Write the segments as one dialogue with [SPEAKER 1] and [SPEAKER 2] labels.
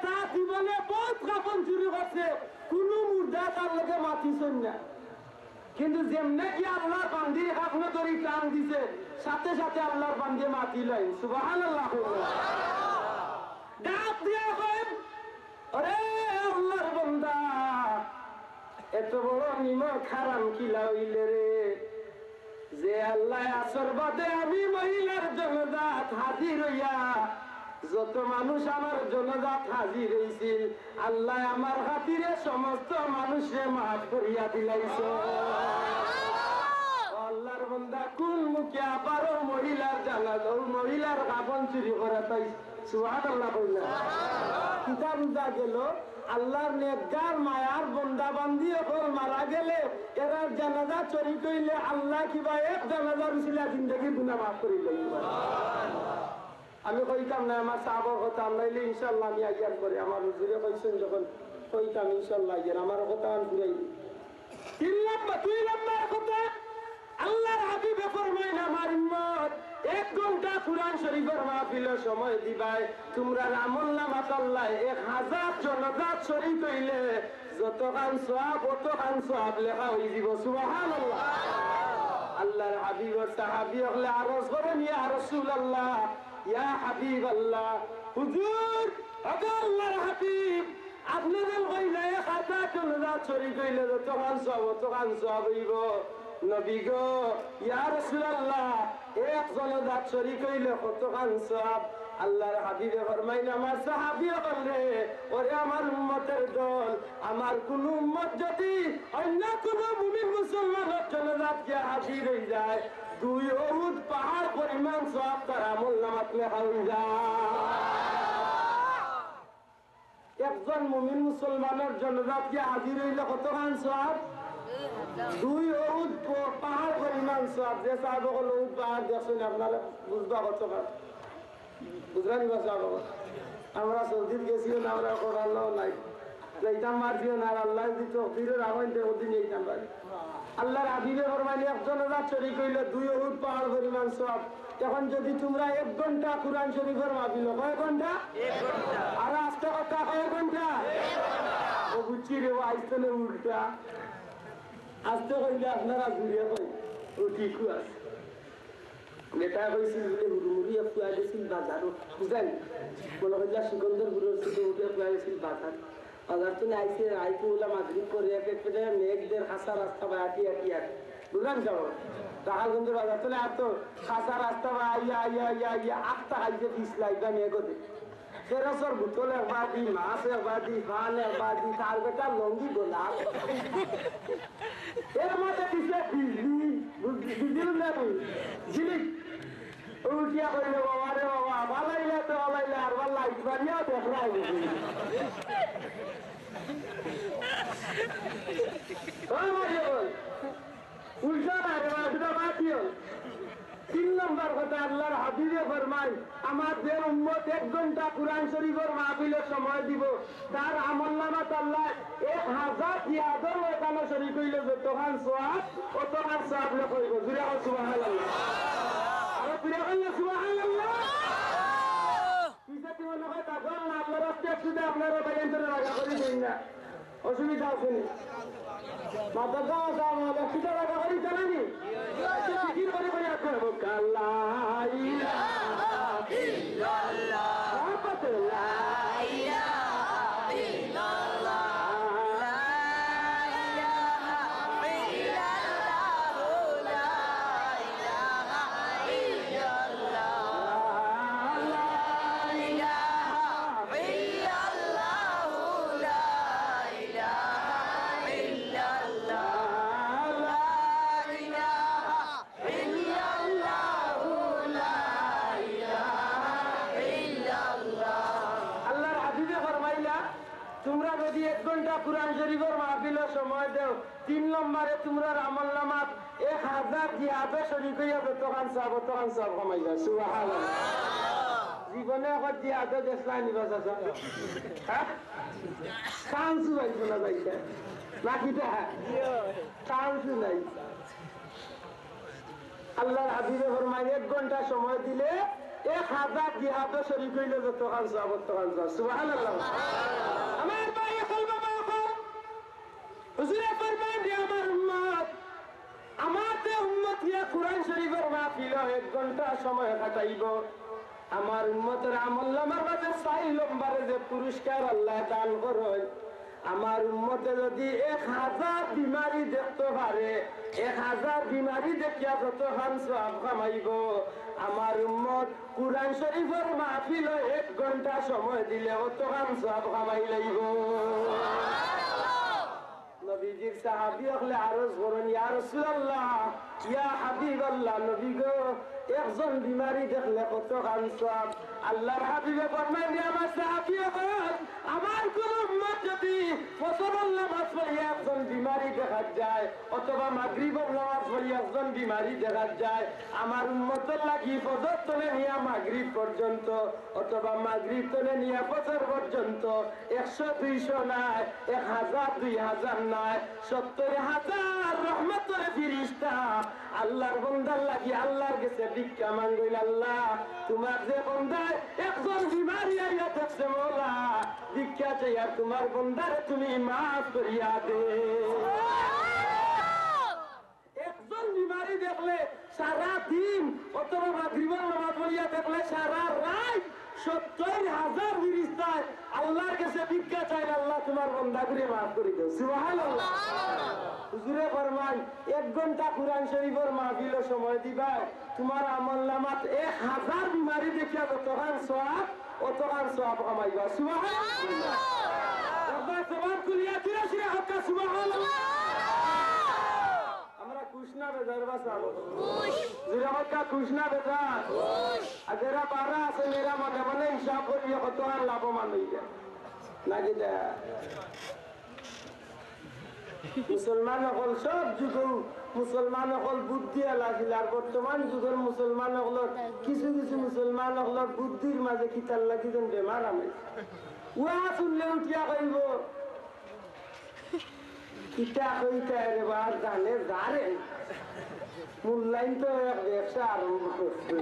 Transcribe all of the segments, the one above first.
[SPEAKER 1] তা জীবনে বহুত কাপন চুরি করছে, কোন মুর্দা তার লোকে মাতিছেন না। কিন্তু যেমনে কি আল্লাহর বান্দি এখনো ধরে টান দিছে, সাথে সাথে আল্লাহর বান্দি মাতি লাই। সুবহানাল্লাহ। ডাক দিয়া কয়, আরে আল্লাহর বান্দা, এত বড় নিমক হারাম কিলা হইলে রে, যে আল্লাহ আসর বাদে আমি মহিলার জনজাত হাজির হইয়া, যত মানুষ আমার জনজাত হাজির হইছিল, আল্লাহ আমার খাতিরে সমস্ত মানুষে মাফ করিয়া দিলাইছে। আল্লাহর বান্দা কোন মুখে আবারও মহিলার জানাজা, মহিলার কাপন চুরি করা তাই। সুবহানাল্লাহ কইলা। কিতাব বুঝা গেল আল্লাহর নেককার মায়ার বন্দা বান্দি এখন মারা গেলে এরা জানাজা চুরি কইলে আল্লাহ কিবা এক জানাজার উসিলা জিন্দেগির গুনাহ মাফ করে লইব। আমি কইতাম না আমার সাহাবার কথা, নাইলে ইনশাআল্লাহ আমি আইয়ার পরে আমার হুজুরে কইছেন যখন কইতাম ইনশাআল্লাহ আইয়ার আমার কথা আমি ঘুরাই। 2 নম্বর কথা, আল্লাহর হাবিবে ফরমায় আমার উম্মত 1 ঘন্টা কুরআন শরীফের মাহফিলের সময় দিবাই, তোমরা আমলনামাত আল্লাহ 1000 জনজাত শরীক হইলে যতখান সওয়াব অতখান সওয়াব লেখা হই যাব। সুবহানাল্লাহ। আল্লাহর হাবিবের সাহাবী হলে আরজ করেন, ইয়া রাসূলুল্লাহ, ইয়া হাবিবাল্লাহ, হুজুর আল্লাহর হাবিব, আপনি যে কইলে 1000 জনজাত শরীক হইলে যতখান সওয়াব অতখান সওয়াব হইব, নবী গো ইয়া রাসূলুল্লাহ, এক জনজাত শরীক হইলে কতখান সওয়াব? আল্লাহর হাবিবে ফরমাইন, আমার সাহাবী বললে, ওরে আমার উম্মতের দল, আমার কোন উম্মত যদি অন্য কোন মুমিন মুসলমানের জনজাতকে হাজির হয়ে যায়, 2 উহুদ পাহাড় পরিমাণ সওয়াব তার আমলনামাত লেখা হয়ে যায়। একজন মুমিন মুসলমানের জনজাতকে হাজির হইলে কতখান সওয়াব? 2 উহুদ পাহাড় পরিমাণ সওয়াব। যে সাহাব হলো উহুদ পাহাড় দেখছেন আপনারা বুঝবা কতখান, বুঝলেন বাসা? আমরা সৌদিত গেছি না, আমরা আল্লাহ নাই যাইতাম মারছিও না, আর আল্লাহ দিত ফিরের আগুন ওদিন যাইতাম পারি। আল্লাহর হাবিবে ফরমাইলে একজন হাজার শরীক হইলে 2 উহুদ পাহাড় পরিমাণ সওয়াব। এখন যদি তোমরা 1 ঘন্টা কুরআন শরীফের মাহফিল, কয় ঘন্টা? 1 ঘন্টা। আর আস্তে কথা কয় ঘন্টা? 1 ঘন্টা। ও বুঝছি রে, ও আইসনে উল্টা আস্তে কইলে আপনারা ঘুরিয়ে কই ও ঠিকও আছে। নেতা কইছিল বলে হুড়ুমুড়িয়া ফুয়া গেছিল বাজার, বুঝলেন? মনে কইলা সুগন্ধের গুরুর থেকে উঠে ফুয়া গেছিল বাজার। বাজার তো আইসে আইকু ওলা মাগরিব করে এক পেটে মেঘদের হাসা রাস্তা বা আটি বুঝলেন কেমন? রাহালগঞ্জের বাজার তো আর তো হাসা রাস্তা বা আইয়া আইয়া আইয়া আইয়া 8টা হাইতে পিছলাই বা মেঘতে ফেরসর বোতল একবার দি, মাছ একবার দি, পান একবার দি, তার বেটা লঙ্গি গোলাপ এর মধ্যে দিছে বিজলি, বিজলি না ঝিলিক উঠিয়া কইলে, বাবা রে বাবা, ভালাইলে তো ভালাইলে, আর ভাল লাইট বাড়িয়াও দেখলাই উল্টা না রে বাবা, বাতিও। 3 নম্বর কথা, আল্লাহর হাবিবে ফরমায়, আমার যে উম্মত 1 ঘন্টা কুরআন শরীফের মাহফিলের সময় দিব, তার আমলনামাত আল্লাহ 1000 জিয়াদর ওখানে শরীক হইলে যতখান সওয়াব অতখান সওয়াব লেখা হইব। জুড়ে হোক সুবহানাল্লাহ। আর জুড়ে হইলে সুবহানাল্লাহ। কিসে কি মনে হয় তখন আপনারা স্টেপ শুধু আপনারা বাইরে রাখা করি দেন না, অসুবিধা আছে নি? মাথা দাও দাও আমাদের কিটা রাখা করি জানেনি? কি করে করে করব? লা ইলাহা ইল্লাল্লাহ, লা ইলাহা ইল্লাল্লাহ, লা ইলাহা ইল্লাল্লাহ, লা ইলাহা ইল্লাল্লাহ, লা ইলাহা ইল্লাল্লাহ, লা ইলাহা ইল্লাল্লাহ, লা ইলাহা ইল্লাল্লাহ, লা ইলাহা ইল্লাল্লাহ। আল্লাহর হাবিবে ফরমাইলা, তোমরা যদি 1 ঘন্টা কুরআন শরীফের মাহফিলের সময় দেও, 3 নম্বরে তোমরা আমলনামাত 1000 জিয়াদে শরীক হইয়া যতখান সওয়াব অতখান সওয়াব কমাই যায়। সুবহানাল্লাহ। জীবনে এখন জিয়াদে দেখলাই নিবা চাচা, হ্যাঁ চান্সও পাইছো না যাইতে নাকিটা, চান্সও নাই। আল্লাহর হাবিবে ফরমায় 1 ঘন্টা সময় দিলে 1000 জিহাদ শরীক হইলে যত খান সওয়াব তত খান সওয়াব সুবহানাল্লাহ আমার ভাই হল বাবা হল হুজুরে ফরমান যে আমার উম্মত আমাতে উম্মত ইয়া কুরআন শরীফের মাহফিল 1 ঘন্টা সময় কাটাইব আমার উম্মতের আমলনামার মাঝে 4 নম্বরে যে পুরস্কার আল্লাহ দান করেন আমার উম্মতে যদি 1000 বিমারি দেখতে পারে 1000 বিমারি দেখিয়া যত খান সওয়াব কামাইব আমার উম্মত কুরআন শরীফের মাহফিল 1 ঘন্টা সময় দিলে অত খান সওয়াব কামাই লইব নবীজির সাহাবী হলে আরজ করেন ইয়া রাসূলুল্লাহ ইয়া হাবিবাল্লাহ নবী গো একজন বিমারি দেখলে কত খান সওয়াব আল্লাহর হাবিবে ফরমান যে আমার সাহাবী হল আমার কোন উম্মত যদি ফজরের নামাজ পড়িয়া একজন বিমারি দেখা যায় অথবা মাগরিবের নামাজ পড়িয়া একজন বিমারি দেখা যায় আমার উম্মতের লাগি ফজর তলে নিয়া মাগরিব পর্যন্ত অথবা মাগরিব তলে নিয়া ফজর পর্যন্ত 100 200 নাই 1000 2000 নাই 70000 রহমতের ফেরেশতা আল্লাহর বান্দার লাগি আল্লাহর কাছে ভিক্ষা মাঙ্গিল আল্লাহ তোমার যে বান্দা একজন বিমারি আইয়া দেখছে মোলা ভিক্ষা চাইয়া তোমার বান্দার তুমি মাফ করিয়া দে একজন বিমারি দেখলে সারা দিন অথবা মাগরিবের নামাজ পড়িয়া দেখলে সারা রাত 70000 ফেরেশতা আল্লাহর কাছে ভিক্ষা চাইলে আল্লাহ তোমার বান্দাকে মাফ করে দেয় সুবহানাল্লাহ হুজুরে ফরমান 1 ঘন্টা কুরআন শরীফের মাহফিলের সময় দিবা তোমার আমলনামাত 1000 বিমারি দেখিয়া যতখান সওয়াব অতখান সওয়াব কামাইবা সুবহানাল্লাহ আল্লাহ সওয়াব করিয়া দিরা শিরা হক সুবহানাল্লাহ আমরা খুশ না বেজার বাসাবো খুশ জিরা মক্কা খুশ না বেজার খুশ আগেরা পারা আছে মেরা মনে মনে হিসাব করিয়া কতখান লাভবান হইয়া নাকি দা মুসলমান হল সব যুগ মুসলমান হল বুদ্ধি আলাছিল আর বর্তমান যুগের মুসলমান হল কিছু কিছু মুসলমান হল বুদ্ধির মাঝে কিতার লাগি যেন বেমার আমি উহা শুনলে উঠিয়া কইব কিতা কইতা রে বার জানে জানে মূল্যায়ন তো ব্যবসা আরম্ভ করছে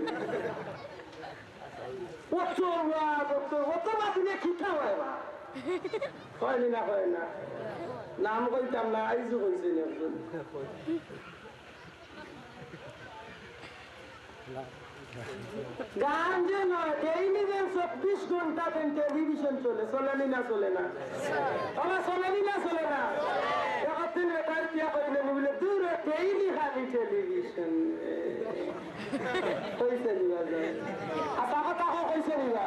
[SPEAKER 1] অত মাতিলে খিতা হয় বা হয়নি না হয় না নাম কইতাম না আইজু কইছেন একজন গান যে নয় ডেইলি 24 ঘন্টা টেলিভিশন চলে চলেনি না চলে না আমার চলেনি না চলে না একদিন বেটার বিয়া করিলে বলে দূরে ডেইলি খালি টেলিভিশন কইছে নিবা আশা কথা কইছে নিবা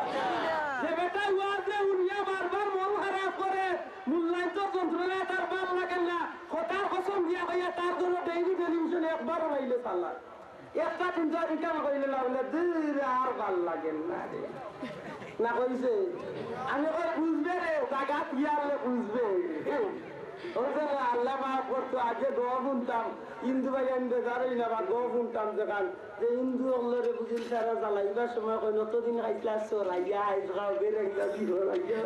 [SPEAKER 1] যে বেটা ওয়াজে উনিয়া বারবার মন খারাপ করে মূল্যায়ন যন্ত্রণা তার ভাল লাগে না কথার কসম দিয়া কইয়া তার জন্য ডেইলি টেলিভিশন একবার হইলে চালা একটা চিন্তা রিটার্ন করিলে লাগলে দূরে আর ভাল লাগে না না কইছে আমি কই বুঝবে রে জায়গা ইয়ারলে বুঝবে আল্লাহ মাফ করতো আগে দোয়া শুনতাম হিন্দু ভাই আনবে যারই না বা দোয়া শুনতাম যেখান যে হিন্দু হলরে বুঝিল তারা জ্বালাইবার সময় কই নতদিন খাইছিলা চোরাইয়া আইসগাও বেরেঙ্গা বিহ লাগিয়া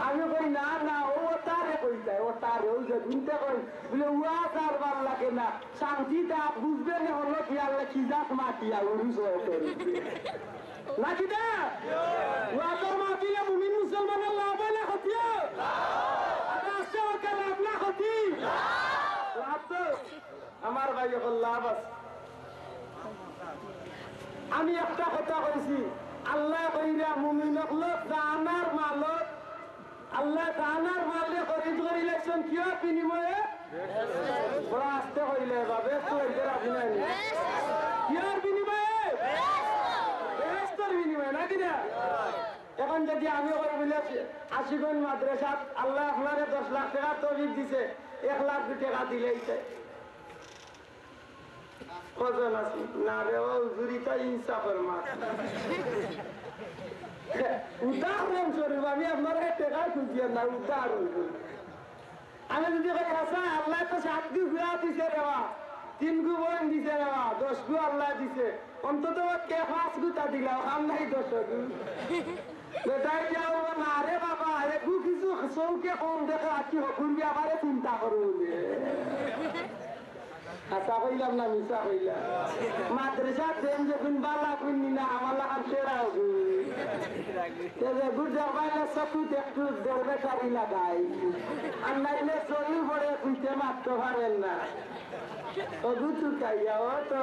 [SPEAKER 1] আমি কই না না ও তারে কইতাই ও তারে ওই যে শুনতে কই বলে উয়া তার ভাল লাগে না শান্তিটা বুঝবে না হলো কি আল্লাহ খিজাক মাটিয়া উড়ুস নাকি দা উয়া তোর মাটিয়া মুমিন মুসলমানের লাভ হয় না ক্ষতিও আমার ভাই লাভ আছে আমি একটা কথা কইছি আল্লাহ কইরা মুমিনক লোক জানার মালত আল্লাহ জানার মালে খরিদ করে ইলেকশন কিয় বিনিময়ে বড় আস্তে হইলে বাবে কইতে রাখি নাই কিয়র বিনিময়ে বেহেশতের বিনিময়ে নাকি না এখন যদি আমি কই বলে আশিগণ মাদ্রাসাত আল্লাহ আপনারে 10 লাখ টাকা তৌফিক দিছে 1 লাখ টাকা দিলেইছে কজন আছে না রে ও জুরিটা ইনসাফের মাছ উদাহরণ স্বরূপ আমি আপনার টাকা খুঁজিয়ে না উদাহরণ আমি যদি কই আসা আল্লাহ তো 7 গু গুয়া দিছে রেওয়া 3 গু বোন দিছে রেওয়া 10 গু আল্লাহ দিছে অন্তত কে 5 গুটা দিলাও কাম নাই 10 গু বেটাই যাও না রে বাবা একটু কিছু চৌকে কম দেখে কি হকুরবি আবারে চিন্তা করো হাসা কইলাম না মিশা কইলাম মাদ্রাসা দেন যখন বালা কিনি না আমার লাগার সেরা হবে গুড় যাবাইলে চকুত একটু দৌড়ে কারি লাগাই আর নাইলে শরীর পরে খুঁজতে মারতে পারেন না ও গুতু খাইয়া ও তো